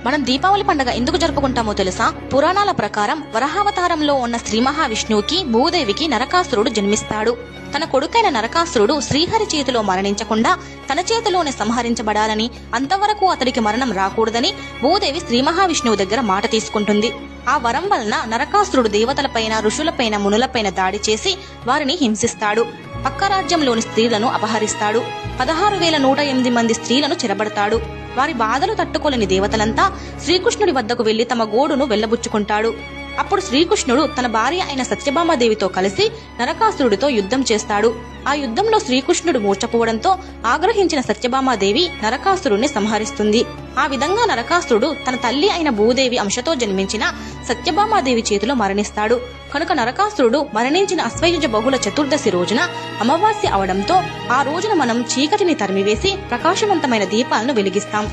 మనం దీపావళి పండుగ ఎందుకు జరుపుకుంటామో తెలుసా? పురాణాల ప్రకారం వరాహావతారంలో ఉన్న శ్రీ మహావిష్ణువుకి భూదేవికి నరకాసురుడు జన్మిస్తాడు. తన కొడుకైన నరకాసురుడు శ్రీహరి చేతిలో మరణించకుండా తన చేతిలోనే సంహరించబడాలని, అంతవరకు అతడికి మరణం రాకూడదని భూదేవి శ్రీ మహావిష్ణువు దగ్గర మాట తీసుకుంటుంది. ఆ వరం వలన నరకాసురుడు దేవతలపైన, ఋషులపైన, మునులపైన దాడి చేసి వారిని హింసిస్తాడు. పక్క రాజ్యంలోని స్త్రీలను అపహరిస్తాడు. 16,108 మంది స్త్రీలను చెరబడతాడు. వారి బాధలు తట్టుకోలేని దేవతలంతా శ్రీకృష్ణుడి వద్దకు వెళ్లి తమ గోడును వెళ్లబుచ్చుకుంటాడు. అప్పుడు శ్రీకృష్ణుడు తన భార్య అయిన సత్యభామాదేవితో కలిసి నరకాసురుడితో యుద్ధం చేస్తాడు. ఆ యుద్ధంలో శ్రీకృష్ణుడు మూర్ఛపోవడంతో ఆగ్రహించిన సత్యభామాదేవి నరకాసురుడిని సంహరిస్తుంది. ఆ విధంగా నరకాసురుడు తన తల్లి అయిన భూదేవి అంశతో జన్మించిన సత్యభామాదేవి చేతిలో మరణిస్తాడు. కనుక నరకాసురుడు మరణించిన అశ్వయుజ బహుళ చతుర్దశి రోజున అమావాస్య అవడంతో ఆ రోజున మనం చీకటిని తరిమివేసి ప్రకాశవంతమైన దీపాలను వెలిగిస్తాం.